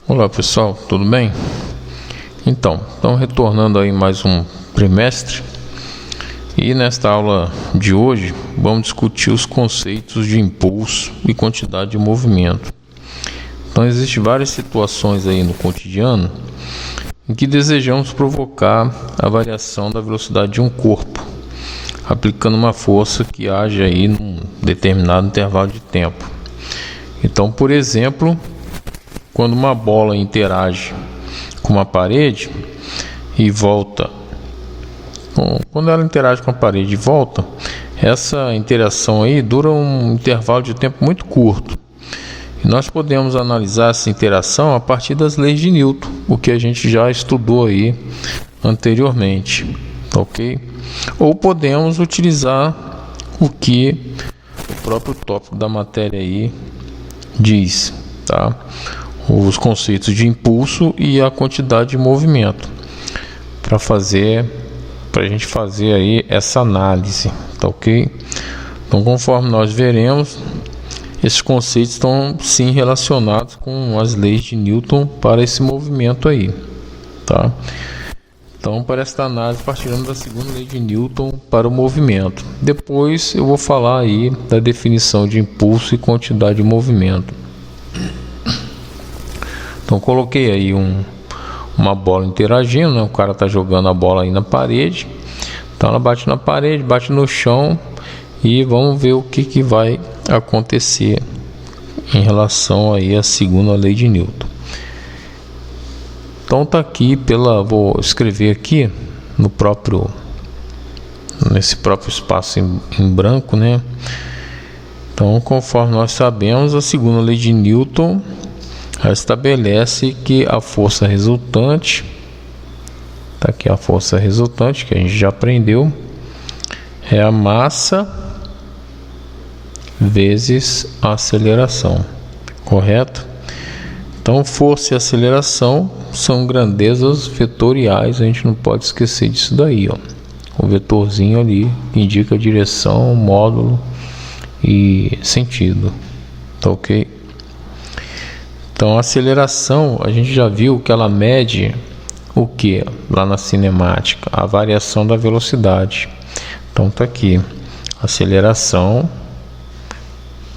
Olá pessoal, tudo bem? Então, estamos retornando aí mais um trimestre e nesta aula de hoje vamos discutir os conceitos de impulso e quantidade de movimento. Então existem várias situações aí no cotidiano em que desejamos provocar a variação da velocidade de um corpo, aplicando uma força que age aí num determinado intervalo de tempo. Então, por exemplo, quando uma bola interage com uma parede e volta, quando ela interage com a parede e volta, essa interação aí dura um intervalo de tempo muito curto. E nós podemos analisar essa interação a partir das leis de Newton, o que a gente já estudou aí anteriormente, ok? Ou podemos utilizar o que o próprio tópico da matéria aí diz, tá? Os conceitos de impulso e a quantidade de movimento para a gente fazer aí essa análise, tá ok? Então, conforme nós veremos, esses conceitos estão sim relacionados com as leis de Newton para esse movimento aí, tá? Então, para esta análise, partiremos da segunda lei de Newton para o movimento. Depois eu vou falar aí da definição de impulso e quantidade de movimento. Então, coloquei aí uma bola interagindo, né? O cara está jogando a bola aí na parede. Então, ela bate na parede, bate no chão e vamos ver o que vai acontecer em relação aí à segunda lei de Newton. Então, tá aqui vou escrever aqui nesse próprio espaço em branco, né? Então, conforme nós sabemos, a segunda lei de Newton ela estabelece que a força resultante, tá aqui a força resultante que a gente já aprendeu, é a massa vezes a aceleração, correto? Então, força e aceleração são grandezas vetoriais, a gente não pode esquecer disso daí, ó. O vetorzinho ali indica direção, módulo e sentido, tá ok? Então, a aceleração, a gente já viu que ela mede o que? Lá na cinemática, a variação da velocidade. Então, tá aqui, a aceleração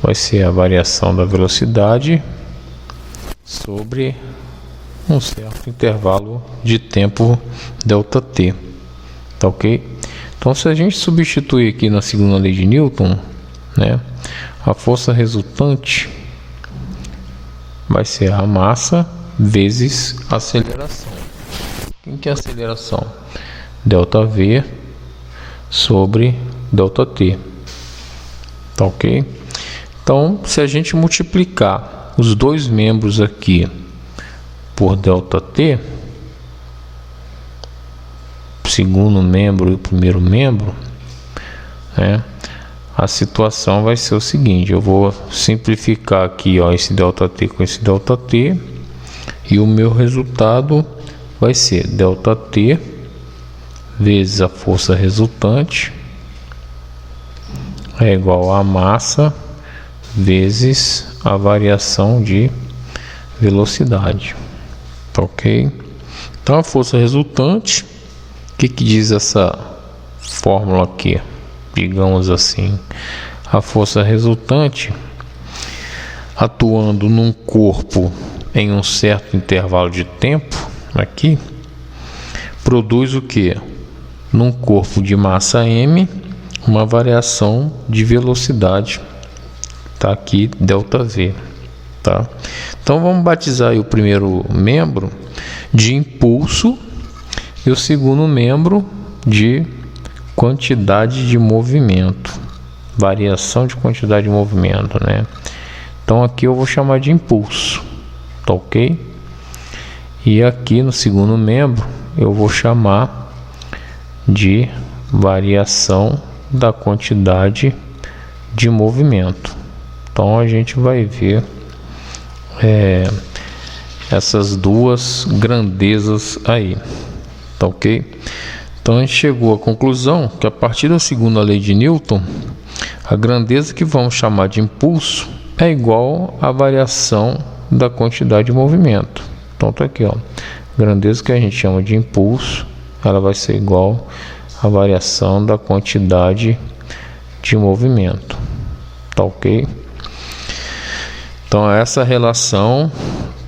vai ser a variação da velocidade sobre um certo intervalo de tempo ΔT, tá ok? Então, se a gente substituir aqui na segunda lei de Newton, né, a força resultante vai ser a massa vezes a aceleração. O que é a aceleração? ΔV sobre ΔT, tá ok? Então, se a gente multiplicar os dois membros aqui por ΔT, o segundo membro e o primeiro membro, né, a situação vai ser o seguinte: eu vou simplificar aqui, ó, esse ΔT com esse ΔT, e o meu resultado vai ser ΔT vezes a força resultante é igual a massa vezes a variação de velocidade, tá ok? Então, a força resultante, o que diz essa fórmula aqui? Digamos assim, a força resultante atuando num corpo em um certo intervalo de tempo aqui produz o que? Num corpo de massa m, uma variação de velocidade, tá aqui ΔV, tá? Então vamos batizar aí o primeiro membro de impulso e o segundo membro de quantidade de movimento, variação de quantidade de movimento, né? Então aqui eu vou chamar de impulso, tá ok? E aqui no segundo membro eu vou chamar de variação da quantidade de movimento. Então a gente vai ver essas duas grandezas aí, tá ok? Então a gente chegou à conclusão que a partir da segunda lei de Newton, a grandeza que vamos chamar de impulso é igual à variação da quantidade de movimento. Então tá aqui, ó, grandeza que a gente chama de impulso, ela vai ser igual à variação da quantidade de movimento, tá ok? Então essa relação,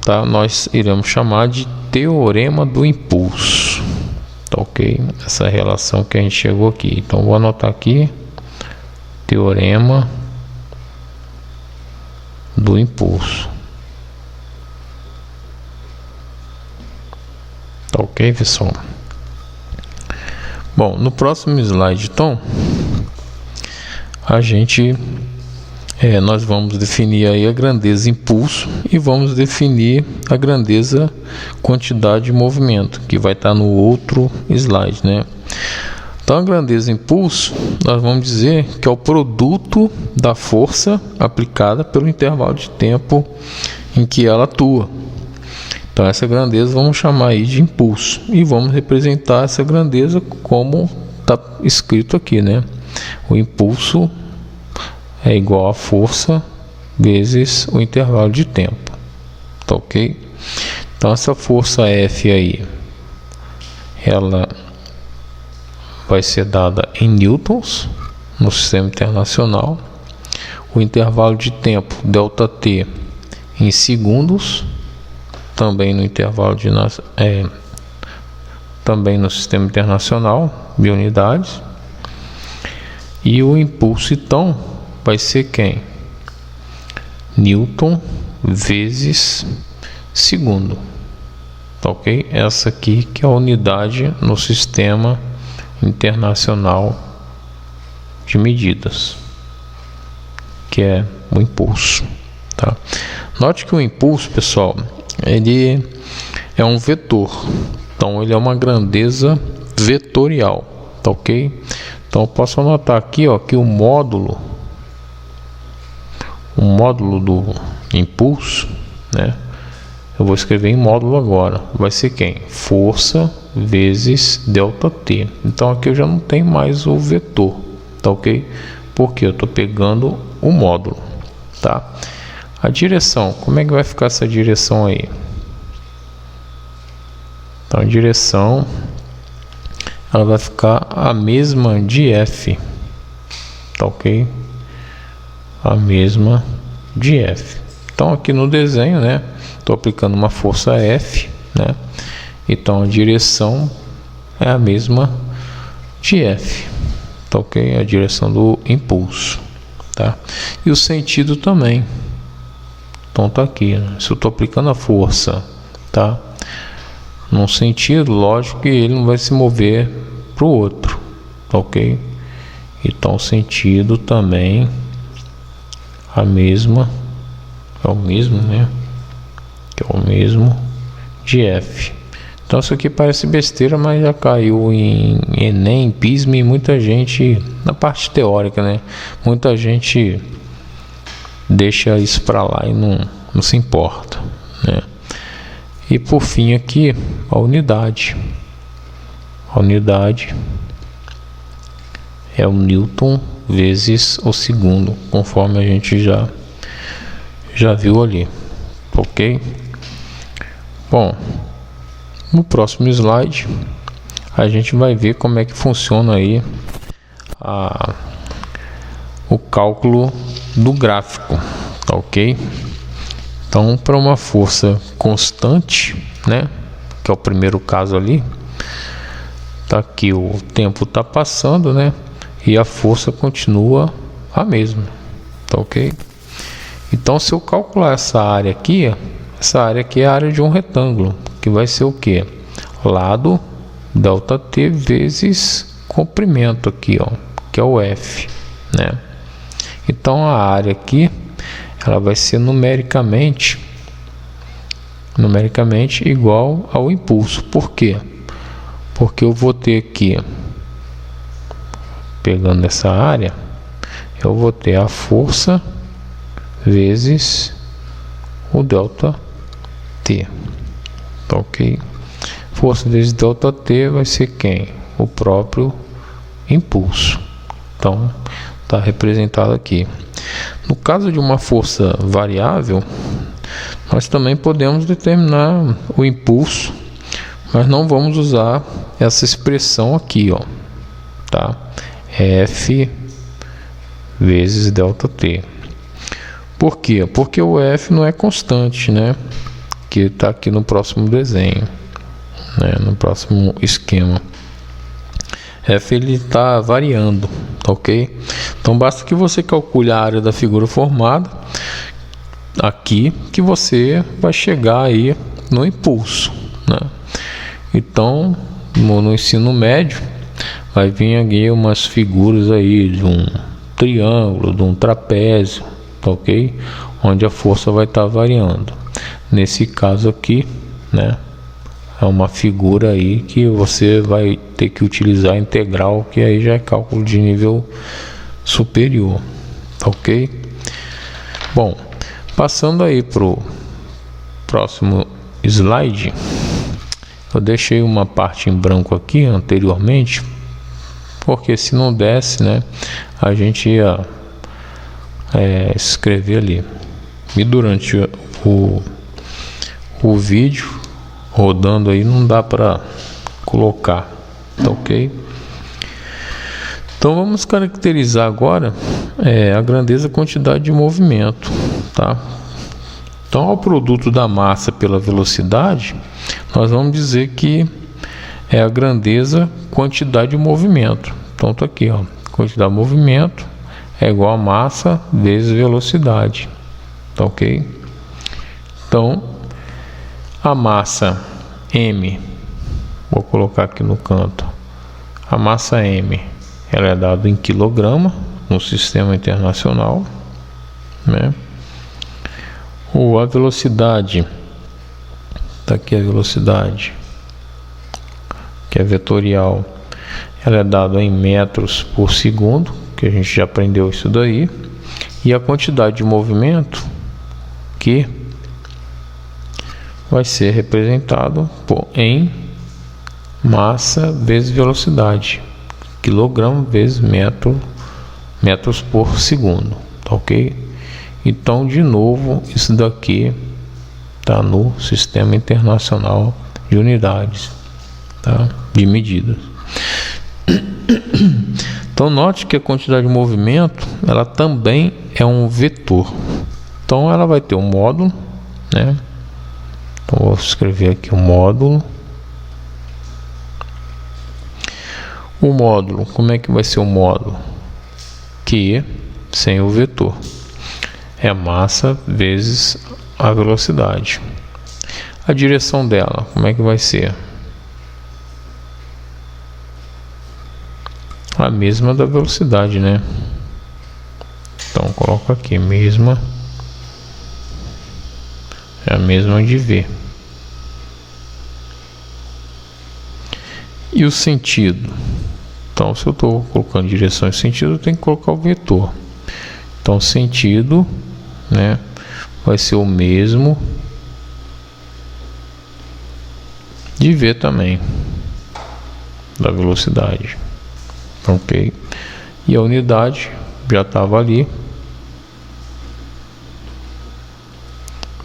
tá, nós iremos chamar de teorema do impulso, tá ok? Essa relação que a gente chegou aqui, então vou anotar aqui, teorema do impulso, tá ok, pessoal? Bom, no próximo slide, então, nós vamos definir aí a grandeza impulso e vamos definir a grandeza quantidade de movimento, que vai estar no outro slide, né? Então, a grandeza impulso, nós vamos dizer que é o produto da força aplicada pelo intervalo de tempo em que ela atua. Então essa grandeza vamos chamar aí de impulso e vamos representar essa grandeza como está escrito aqui, né? O impulso é igual a força vezes o intervalo de tempo, tá ok? Então essa força F aí, ela vai ser dada em newtons no sistema internacional. O intervalo de tempo ΔT em segundos, também no intervalo de também no sistema internacional de unidades. E o impulso então vai ser quem? Newton vezes segundo, tá ok? Essa aqui que é a unidade no sistema internacional de medidas, que é o impulso, tá? Note que o impulso, pessoal, ele é um vetor, então ele é uma grandeza vetorial, tá ok? Então eu posso anotar aqui, ó, que o módulo do impulso, né? Eu vou escrever em módulo agora, vai ser quem? Força vezes ΔT. Então aqui eu já não tenho mais o vetor, tá ok? Porque eu estou pegando o módulo, tá? A direção, como é que vai ficar essa direção aí? Então a direção, ela vai ficar a mesma de F, tá ok? A mesma de F. Então aqui no desenho, né, estou aplicando uma força F, né? Então a direção é a mesma de F, tá ok? A direção do impulso, tá? E o sentido também. Então tá aqui, né? Se eu estou aplicando a força, tá, num sentido, lógico que ele não vai se mover para o outro, tá ok? Então o sentido também é o mesmo, né? Que é o mesmo de F. Então isso aqui parece besteira, mas já caiu em Enem, PISM e muita gente, na parte teórica, né? Muita gente deixa isso para lá e não se importa, né? E por fim aqui, a unidade. A unidade é o Newton vezes o segundo, conforme a gente já viu ali, ok? Bom, no próximo slide a gente vai ver como é que funciona aí o cálculo do gráfico, tá ok? Então, para uma força constante, né, que é o primeiro caso ali, tá aqui, o tempo tá passando, né, e a força continua a mesma, tá ok? Então, se eu calcular essa área aqui é a área de um retângulo, que vai ser o que? Lado ΔT vezes comprimento aqui, ó, que é o F, né? Então a área aqui, ela vai ser numericamente igual ao impulso. Por quê? Porque eu vou ter aqui, pegando essa área, eu vou ter a força vezes o ΔT, tá ok? Força vezes ΔT vai ser quem? O próprio impulso. Então está representado aqui. No caso de uma força variável, Nós também podemos determinar o impulso, mas não vamos usar essa expressão aqui, ó, tá? F vezes ΔT. Por quê? Porque o F não é constante, né? Que está aqui no próximo desenho, né? No próximo esquema. F ele está variando, ok? Então basta que você calcule a área da figura formada aqui, que você vai chegar aí no impulso, né? Então no ensino médio vai vir aqui umas figuras aí de um triângulo, de um trapézio, ok? Onde a força vai estar variando. Nesse caso aqui, né, é uma figura aí que você vai ter que utilizar a integral, que aí já é cálculo de nível superior, ok? Bom, passando aí para o próximo slide, eu deixei uma parte em branco aqui anteriormente, porque se não desse, né, a gente ia escrever ali. E durante o vídeo rodando aí não dá para colocar, tá ok? Então vamos caracterizar agora a grandeza e quantidade de movimento, tá? Então ao produto da massa pela velocidade, nós vamos dizer que é a grandeza, quantidade de movimento. Então tá aqui, ó, quantidade de movimento é igual a massa vezes velocidade, tá ok? Então a massa M, vou colocar aqui no canto, a massa M, ela é dada em quilograma no sistema internacional, né? A velocidade, tá aqui a velocidade, que é vetorial, ela é dada em metros por segundo, que a gente já aprendeu isso daí, e a quantidade de movimento, que vai ser representado em massa vezes velocidade, quilograma vezes metros por segundo, tá ok? Então, de novo, isso daqui está no Sistema Internacional de Unidades, tá? De medidas. Então, note que a quantidade de movimento, ela também é um vetor. Então, ela vai ter um módulo, né? Então, vou escrever aqui o módulo. O módulo, como é que vai ser o módulo? Q sem o vetor. É a massa vezes a velocidade. A direção dela, como é que vai ser? A mesma da velocidade, né? Então coloco aqui, mesma. É a mesma de V. E o sentido? Então, se eu estou colocando direção e sentido, eu tenho que colocar o vetor. Então, sentido, né, vai ser o mesmo de V também, da velocidade, ok? E a unidade já estava ali,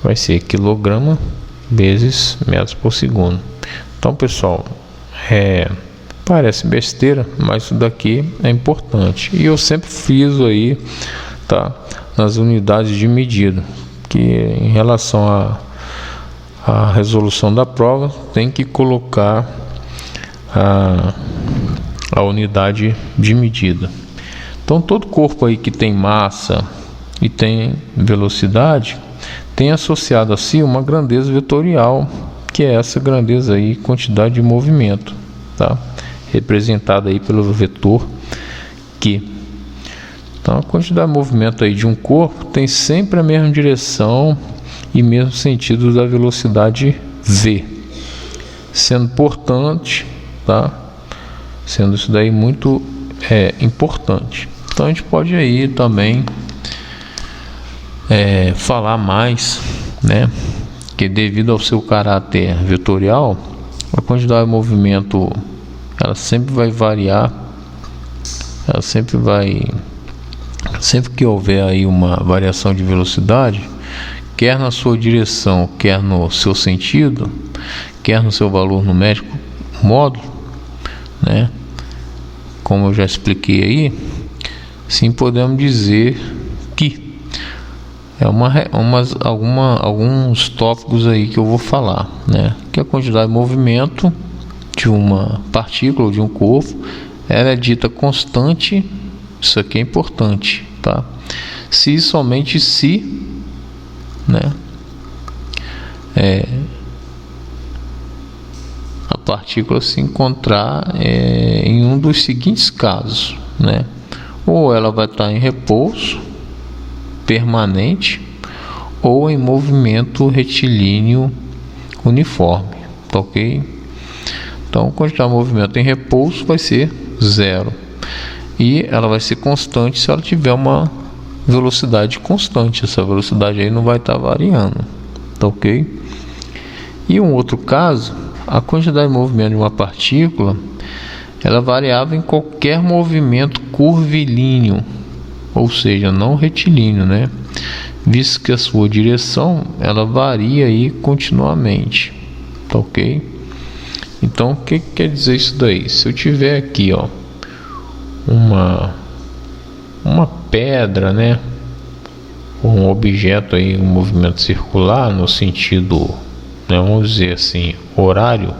vai ser quilograma vezes metros por segundo. Então, pessoal, parece besteira, mas isso daqui é importante. E eu sempre friso aí, tá, nas unidades de medida, que em relação à resolução da prova, tem que colocar a unidade de medida. Então, todo corpo aí que tem massa e tem velocidade, tem associado a si uma grandeza vetorial, que é essa grandeza aí, quantidade de movimento, tá? Representada aí pelo vetor Q. Então, a quantidade de movimento aí de um corpo tem sempre a mesma direção e mesmo sentido da velocidade V, sendo portanto, tá? Sendo isso daí muito importante. Então, a gente pode aí também falar mais, né? Que devido ao seu caráter vetorial, a quantidade de movimento ela sempre vai variar, ela sempre que houver aí uma variação de velocidade, quer na sua direção, quer no seu sentido, quer no seu valor numérico módulo, né? Como eu já expliquei aí, sim, podemos dizer que é alguns tópicos aí que eu vou falar, né? Que a quantidade de movimento de uma partícula ou de um corpo, ela é dita constante. Isso aqui é importante, tá? Se somente se, né, a partícula se encontrar em um dos seguintes casos, né? Ou ela vai estar em repouso permanente ou em movimento retilíneo uniforme, tá ok? Então, quando está movimento em repouso, vai ser 0, e ela vai ser constante se ela tiver uma velocidade constante. Essa velocidade aí não vai estar variando, tá ok? E um outro caso, a quantidade de movimento de uma partícula, ela variava em qualquer movimento curvilíneo, ou seja, não retilíneo, né? Visto que a sua direção, ela varia aí continuamente, tá ok? Então, o que quer dizer isso daí? Se eu tiver aqui, ó, uma pedra, né, um objeto aí, um movimento circular no sentido, né, vamos dizer assim, horário.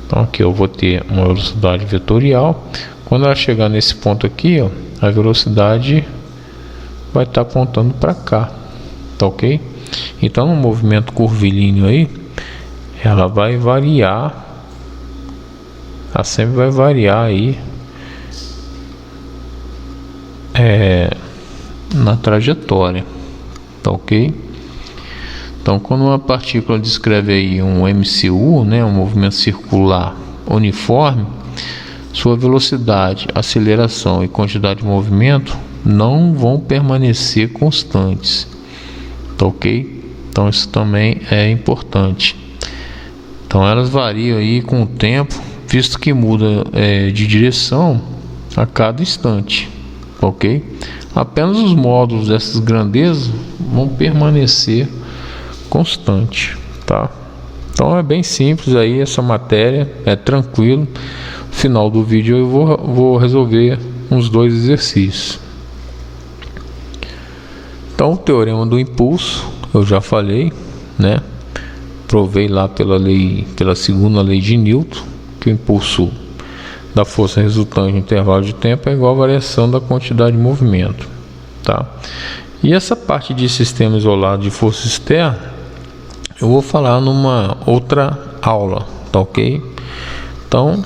Então aqui eu vou ter uma velocidade vetorial. Quando ela chegar nesse ponto aqui, ó, a velocidade vai estar apontando para cá, tá ok? Então no movimento curvilíneo aí, ela vai variar, ela sempre vai variar aí na trajetória, tá ok? Então, quando uma partícula descreve aí um MCU, né, um movimento circular uniforme, sua velocidade, aceleração e quantidade de movimento não vão permanecer constantes, tá ok? Então isso também é importante. Então elas variam aí com o tempo, visto que muda de direção a cada instante, ok? Apenas os módulos dessas grandezas vão permanecer constante, tá? Então é bem simples aí essa matéria, é tranquilo. No final do vídeo eu vou resolver uns 2 exercícios. Então o teorema do impulso eu já falei, né? Provei lá pela segunda lei de Newton, que o impulso da força resultante no intervalo de tempo é igual à variação da quantidade de movimento, tá? E essa parte de sistema isolado de força externa eu vou falar numa outra aula, tá ok? Então,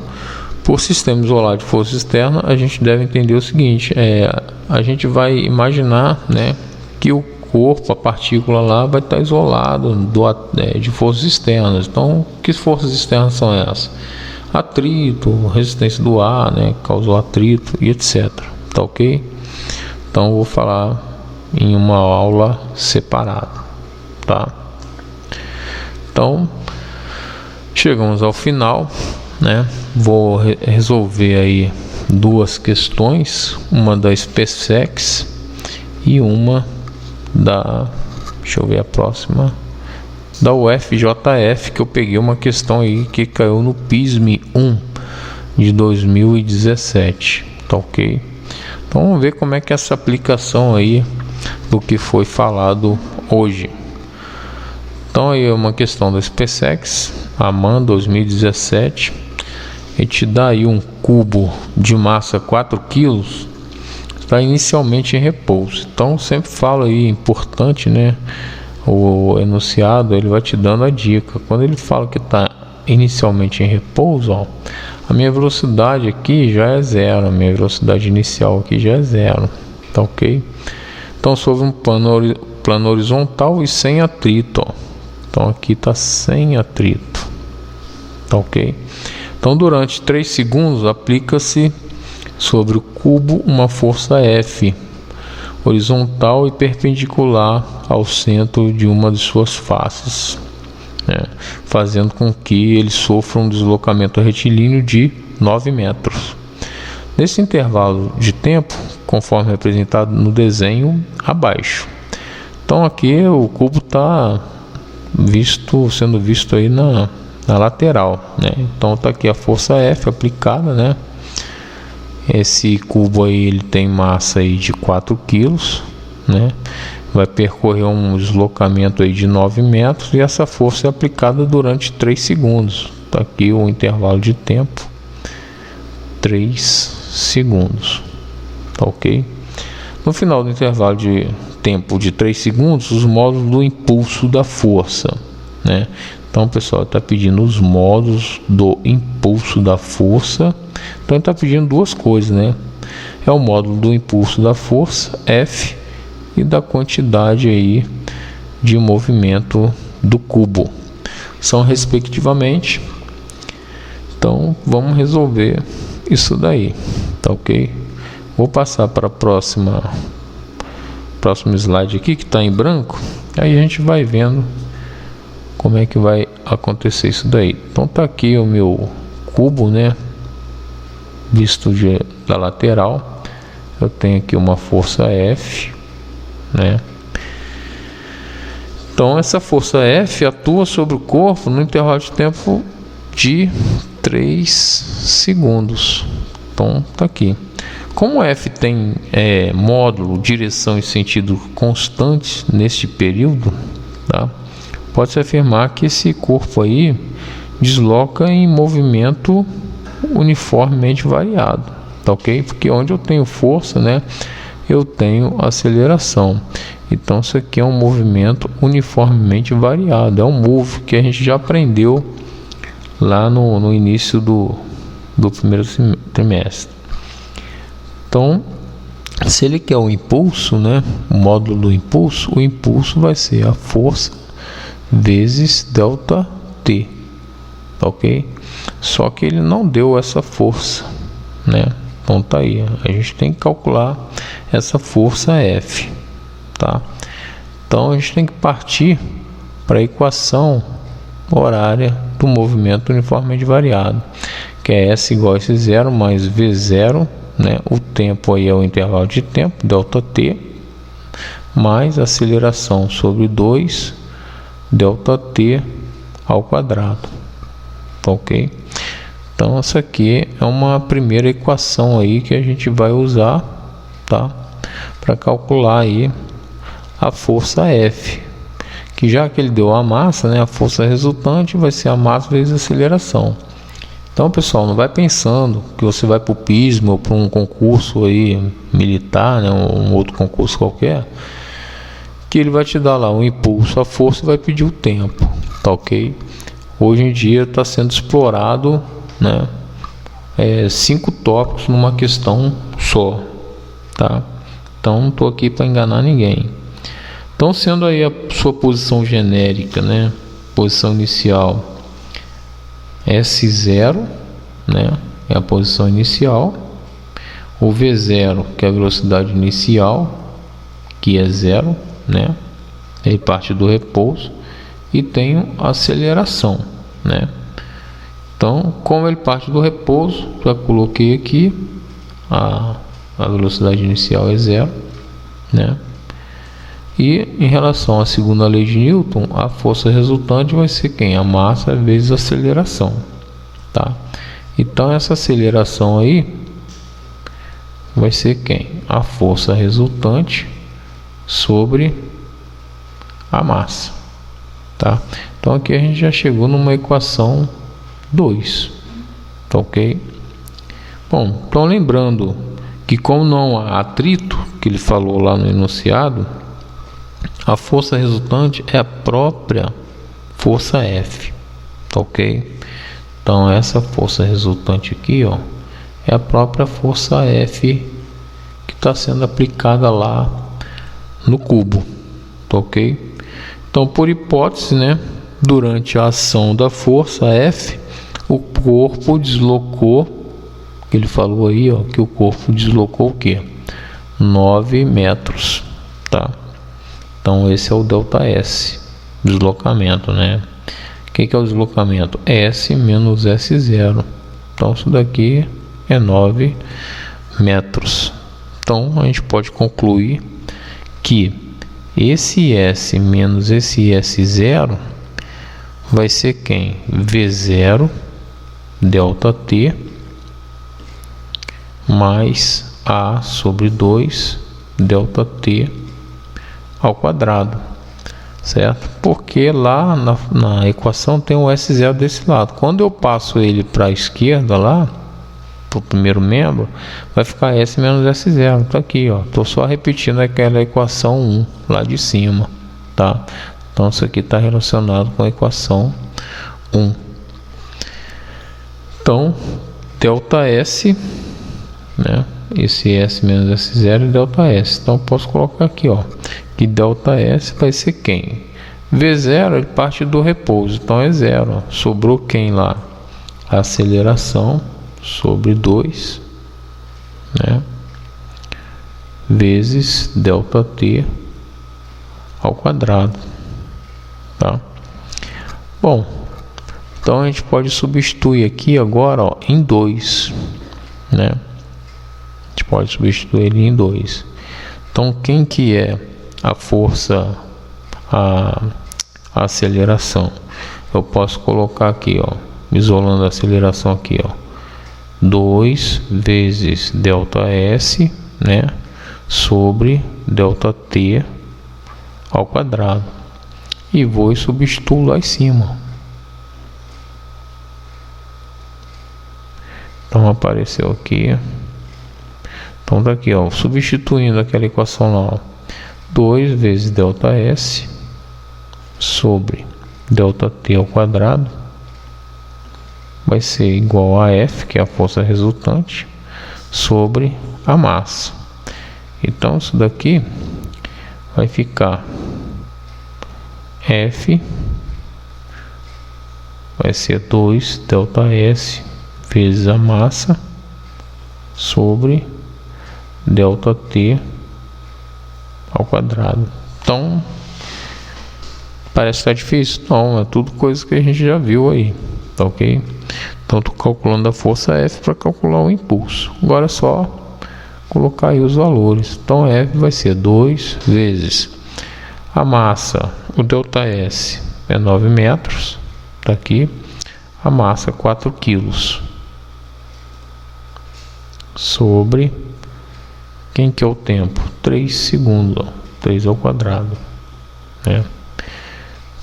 por sistema isolado de força externa, a gente deve entender o seguinte: a gente vai imaginar, né, que o corpo, a partícula lá, vai estar isolado de forças externas. Então, que forças externas são essas? Atrito, resistência do ar, né, causou atrito e etc. Tá ok? Então, eu vou falar em uma aula separada, tá? Então, chegamos ao final, né? Vou resolver aí 2 questões, uma da SpaceX e uma deixa eu ver a próxima, da UFJF, que eu peguei uma questão aí que caiu no PISM 1 de 2017, tá ok? Então vamos ver como é que é essa aplicação aí do que foi falado hoje. Então aí é uma questão da SpaceX, AMAN 2017, e te dá aí um cubo de massa 4 kg, está inicialmente em repouso. Então sempre falo aí, importante, né? O enunciado ele vai te dando a dica. Quando ele fala que está inicialmente em repouso, ó, a minha velocidade aqui já é 0, a minha velocidade inicial aqui já é 0, tá ok? Então sobre um plano horizontal e sem atrito, ó. Então aqui está sem atrito, tá ok? Então durante 3 segundos aplica-se sobre o cubo uma força F horizontal e perpendicular ao centro de uma de suas faces, né, fazendo com que ele sofra um deslocamento retilíneo de 9 metros. Nesse intervalo de tempo, conforme representado no desenho abaixo, Então aqui o cubo está sendo visto aí na lateral, né? Então está aqui a força F aplicada, né? Esse cubo aí ele tem massa aí de 4 kg, né? Vai percorrer um deslocamento aí de 9 metros e essa força é aplicada durante 3 segundos. Tá aqui o intervalo de tempo, 3 segundos, tá ok? No final do intervalo de tempo de 3 segundos, os módulos do impulso da força, né? Então o pessoal está pedindo os módulos do impulso da força. Então ele está pedindo duas coisas, né? É o módulo do impulso da força, F, e da quantidade aí de movimento do cubo. São respectivamente. Então vamos resolver isso daí, tá ok? Vou passar para a próximo slide aqui, que está em branco. Aí a gente vai vendo como é que vai acontecer isso daí. Então tá aqui o meu cubo, né? Visto da lateral. Eu tenho aqui uma força F, né? Então essa força F atua sobre o corpo no intervalo de tempo de 3 segundos. Então tá aqui. Como F tem módulo, direção e sentido constantes neste período, tá? Pode-se afirmar que esse corpo aí desloca em movimento uniformemente variado, tá ok? Porque onde eu tenho força, né, eu tenho aceleração. Então isso aqui é um movimento uniformemente variado, é um move que a gente já aprendeu lá no início do primeiro trimestre. Então, se ele quer o impulso, né, o módulo do impulso, o impulso vai ser a força vezes delta T, ok? Só que ele não deu essa força, né? Então tá aí, a gente tem que calcular essa força F, tá? Então a gente tem que partir para a equação horária do movimento uniformemente variado, que é S igual a S0 mais V0, né? O tempo aí é o intervalo de tempo, delta T, mais aceleração sobre 2 delta T ao quadrado, tá ok? Então essa aqui é uma primeira equação aí que a gente vai usar, tá? Para calcular aí a força F, que já que ele deu a massa, né? A força resultante vai ser a massa vezes a aceleração. Então pessoal, não vai pensando que você vai para o PISM ou para um concurso aí militar, né? Um outro concurso qualquer, que ele vai te dar lá um impulso, a força, e vai pedir o tempo, tá ok? Hoje em dia está sendo explorado, né, 5 tópicos numa questão só, tá? Então não estou aqui para enganar ninguém. Então, sendo aí a sua posição genérica, né, posição inicial S0, né, é a posição inicial, o V0, que é a velocidade inicial, que é 0, né? Ele parte do repouso, e tenho aceleração, né? Então, como ele parte do repouso, já coloquei aqui a velocidade inicial é 0, né? E em relação à segunda lei de Newton, a força resultante vai ser quem? A massa vezes a aceleração, tá? Então essa aceleração aí vai ser quem? A força resultante sobre a massa, tá? Então aqui a gente já chegou numa equação 2, tá ok? Bom, então lembrando que como não há atrito, que ele falou lá no enunciado, a força resultante é a própria força F, tá ok? Então essa força resultante aqui, ó, é a própria força F que está sendo aplicada lá no cubo, tá ok? Então, por hipótese, né, durante a ação da força F, o corpo deslocou, ele falou aí, ó, que o corpo deslocou o quê? 9 metros, tá? Então esse é o delta S, deslocamento, né? O que é o deslocamento? S menos S0. Então isso daqui é 9 metros. Então a gente pode concluir que esse S menos esse S0 vai ser quem? V0 delta T mais A sobre 2 delta T ao quadrado, certo? Porque lá na equação tem o S0 desse lado. Quando eu passo ele para a esquerda lá, para o primeiro membro, vai ficar S menos S0. Tá aqui, ó. Tô só repetindo aquela equação 1 lá de cima, tá? Então isso aqui está relacionado com a equação 1. Então delta S, né? Esse S menos S0 é delta S. Então posso colocar aqui, ó, que delta S vai ser quem? V0 ele parte do repouso, então é 0. Sobrou quem lá? A aceleração sobre 2, né? Vezes delta T ao quadrado, tá? Bom, então a gente pode substituir aqui agora, ó, em 2, né? A gente pode substituir ele em 2. Então quem que é a força, a aceleração? Eu posso colocar aqui, ó, isolando a aceleração aqui, ó, 2 vezes delta S, né, sobre delta T ao quadrado, e vou e substituo lá em cima. Então apareceu aqui. Então tá aqui, ó, substituindo aquela equação lá, ó, 2 vezes delta S sobre delta T ao quadrado vai ser igual a F, que é a força resultante, sobre a massa. Então isso daqui vai ficar F vai ser 2 delta S vezes a massa sobre delta T ao quadrado. Então parece que está difícil? Não, é tudo coisa que a gente já viu aí, tá ok? Então estou calculando a força F para calcular o impulso. Agora é só colocar aí os valores. Então F vai ser 2 vezes a massa, o delta S é 9 metros, tá aqui, a massa 4 quilos, sobre quem que é o tempo? 3 segundos, ó, 3 ao quadrado, né?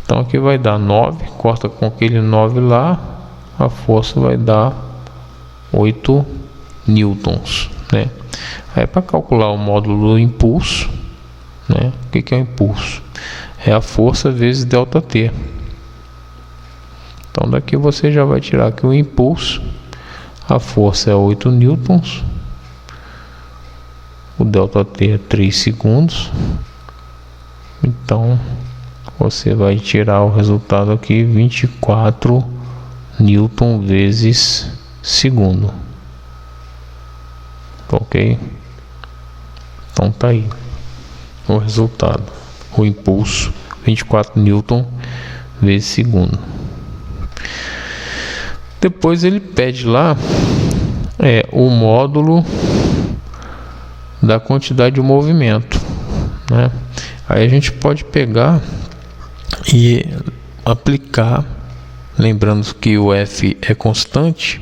Então aqui vai dar 9, corta com aquele 9 lá, a força vai dar 8 newtons, né? Aí para calcular o módulo do impulso, né? O que é o impulso? É a força vezes delta T. Então daqui você já vai tirar que o impulso, a força é 8 newtons, o delta T é 3 segundos, então você vai tirar o resultado aqui, 24 newton vezes segundo, ok? Então tá aí o resultado, o impulso, 24 newton vezes segundo. Depois ele pede lá o módulo da quantidade de movimento, né? Aí a gente pode pegar e aplicar, lembrando que o F é constante,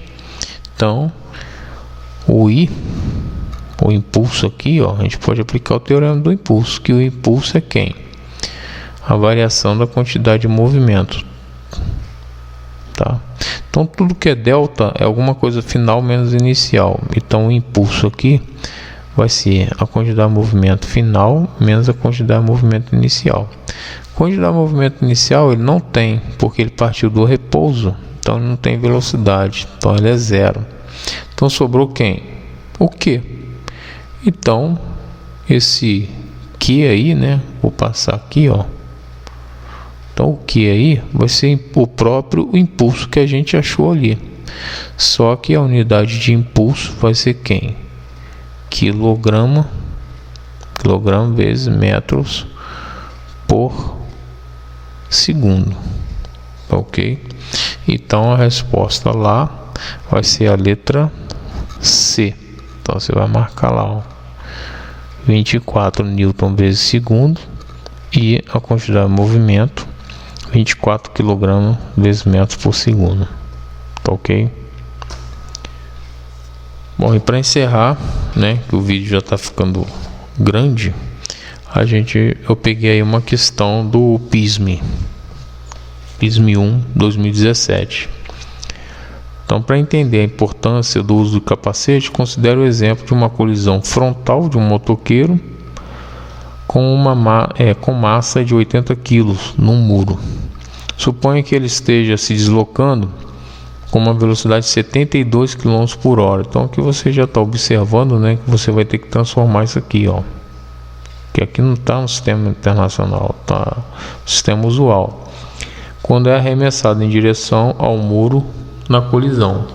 então o I, o impulso aqui, ó, a gente pode aplicar o teorema do impulso, que o impulso é quem? A variação da quantidade de movimento, tá? Então tudo que é delta é alguma coisa final menos inicial. Então o impulso aqui vai ser a quantidade de movimento final menos a quantidade de movimento inicial. A quantidade de movimento inicial ele não tem, porque ele partiu do repouso, então ele não tem velocidade, então ele é 0. Então sobrou quem? O Q. Então esse Q aí, né, vou passar aqui, ó. Então o Q aí vai ser o próprio impulso que a gente achou ali, só que a unidade de impulso vai ser quem? Quilograma vezes metros por segundo, ok? Então a resposta lá vai ser a letra C. Então você vai marcar lá, ó, 24 newton vezes segundo e a quantidade de movimento 24 kg vezes metros por segundo, tá ok? Bom, e para encerrar, né, que o vídeo já está ficando grande, eu peguei aí uma questão do PISME 1 2017. Então, para entender a importância do uso do capacete, considere o exemplo de uma colisão frontal de um motoqueiro com massa de 80 kg num muro. Suponha que ele esteja se deslocando com uma velocidade de 72 km por hora. Então aqui você já está observando, né, que você vai ter que transformar isso aqui, ó, que aqui não está no sistema internacional, está no sistema usual. Quando é arremessado em direção ao muro na colisão,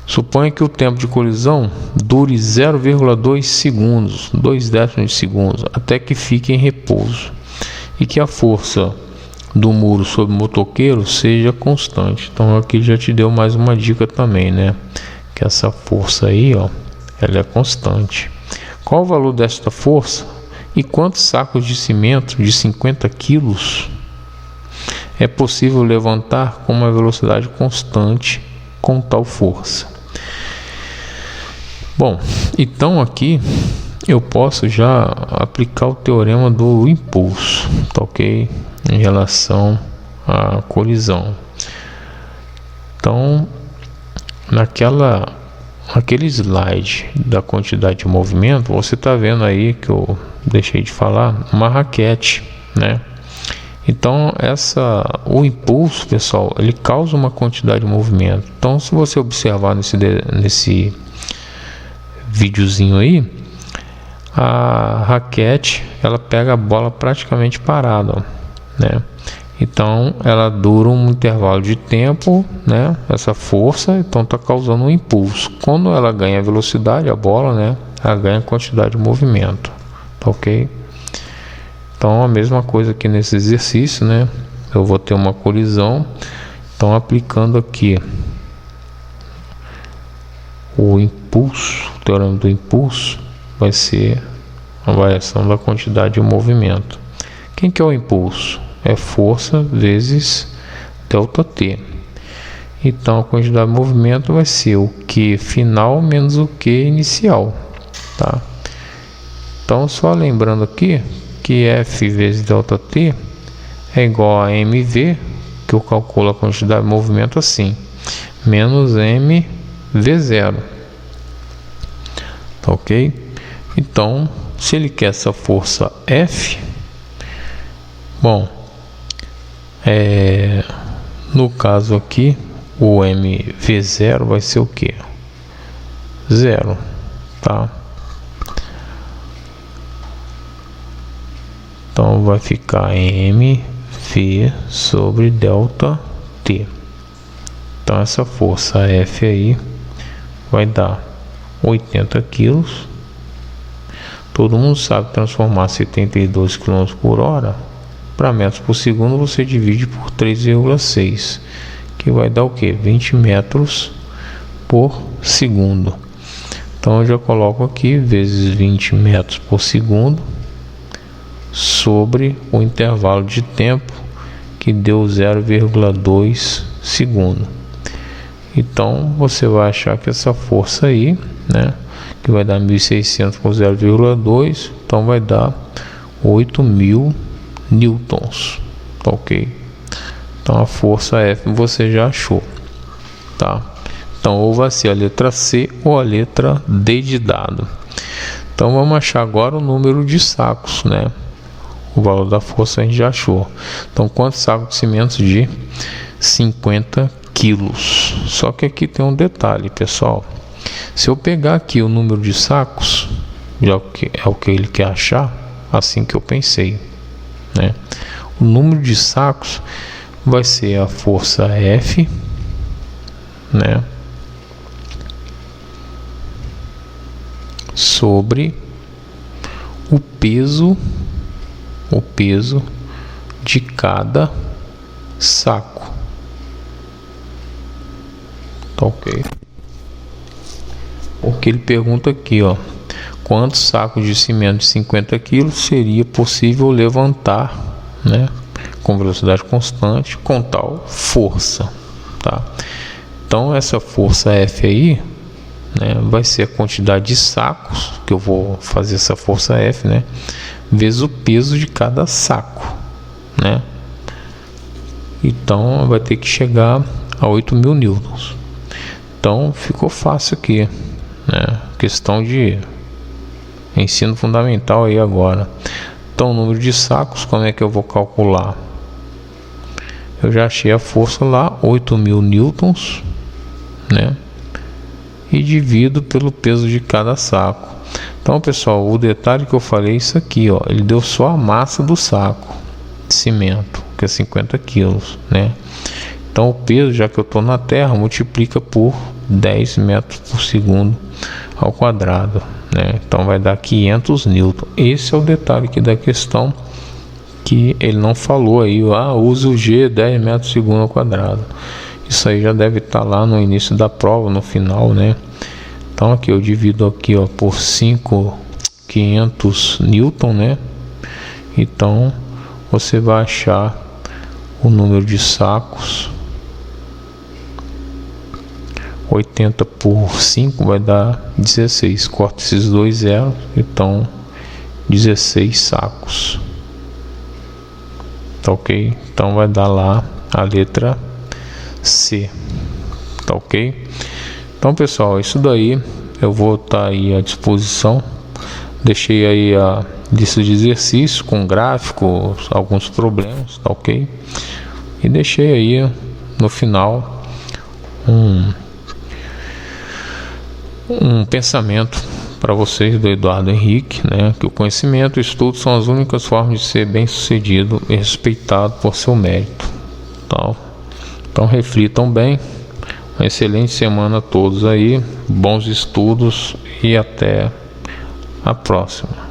suponha que o tempo de colisão dure 0,2 segundos, 2 décimos de segundo, até que fique em repouso, e que a força do muro sobre o motoqueiro seja constante. Então aqui já te deu mais uma dica também, né? Que essa força aí, ó, ela é constante. Qual o valor desta força e quantos sacos de cimento de 50 quilos é possível levantar com uma velocidade constante com tal força? Bom, então aqui eu posso já aplicar o teorema do impulso, tá ok? Em relação à colisão. Então, naquele slide da quantidade de movimento, você está vendo aí que eu deixei de falar, uma raquete, né? Então, o impulso, pessoal, ele causa uma quantidade de movimento. Então, se você observar nesse videozinho aí, a raquete, ela pega a bola praticamente parada, ó, né? Então ela dura um intervalo de tempo, né? Essa força, então está causando um impulso. Quando ela ganha velocidade, a bola, né, ela ganha quantidade de movimento, tá ok? Então a mesma coisa aqui nesse exercício, né? Eu vou ter uma colisão, então aplicando aqui o impulso, o teorema do impulso vai ser a variação da quantidade de movimento. Quem que é o impulso? É força vezes ΔT. Então a quantidade de movimento vai ser o Q final menos o Q inicial, tá? Então só lembrando aqui que F vezes ΔT é igual a mv, que eu calculo a quantidade de movimento assim, menos m v0, tá ok? Então se ele quer essa força F, bom, no caso aqui o mv0 vai ser o que? 0, tá? Então vai ficar mv sobre ΔT. Então essa força F aí vai dar 80 kg. Todo mundo sabe transformar 72 km por hora para metros por segundo. Você divide por 3,6, que vai dar o que? 20 metros por segundo. Então eu já coloco aqui vezes 20 metros por segundo sobre o intervalo de tempo, que deu 0,2 segundo. Então você vai achar que essa força aí, né, que vai dar 1.600 com 0,2, então vai dar 8.000 newtons, tá ok? Então a força F você já achou, tá? Então ou vai ser a letra C ou a letra D de dado. Então vamos achar agora o número de sacos, né? O valor da força a gente já achou. Então quantos sacos de cimento? De 50 quilos. Só que aqui tem um detalhe, pessoal. Se eu pegar aqui o número de sacos, já é o que ele quer achar, assim que eu pensei, né? O número de sacos vai ser a força F, né, sobre o peso de cada saco, tá ok? Porque ele pergunta aqui, ó, quantos sacos de cimento de 50 kg seria possível levantar, né, com velocidade constante, com tal força, tá? Então essa força F aí, né, vai ser a quantidade de sacos que eu vou fazer essa força F, né, vezes o peso de cada saco, né? Então vai ter que chegar a 8.000 newtons. Então ficou fácil aqui, né? Questão de ensino fundamental aí agora. Então, o número de sacos, como é que eu vou calcular? Eu já achei a força lá, 8.000 newtons, né? E divido pelo peso de cada saco. Então, pessoal, o detalhe que eu falei é isso aqui, ó. Ele deu só a massa do saco de cimento, que é 50 quilos, né? Então, o peso, já que eu estou na Terra, multiplica por 10 metros por segundo ao quadrado, né? Então vai dar 500 newton. Esse é o detalhe aqui da questão, que ele não falou aí, use o G 10 metros por segundo ao quadrado. Isso aí já deve estar lá no início da prova, no final, né? Então aqui eu divido aqui, ó, por 500 newton, né? Então você vai achar o número de sacos. 80 por 5 vai dar 16. Corta esses dois zeros, então 16 sacos. Tá ok? Então vai dar lá a letra C. Tá ok? Então, pessoal, isso daí eu vou estar aí à disposição. Deixei aí a lista de exercícios com gráficos, alguns problemas, tá ok? E deixei aí no final um pensamento para vocês do Eduardo Henrique, né? Que o conhecimento e o estudo são as únicas formas de ser bem sucedido e respeitado por seu mérito, tá? Então reflitam bem. Uma excelente semana a todos aí, bons estudos e até a próxima.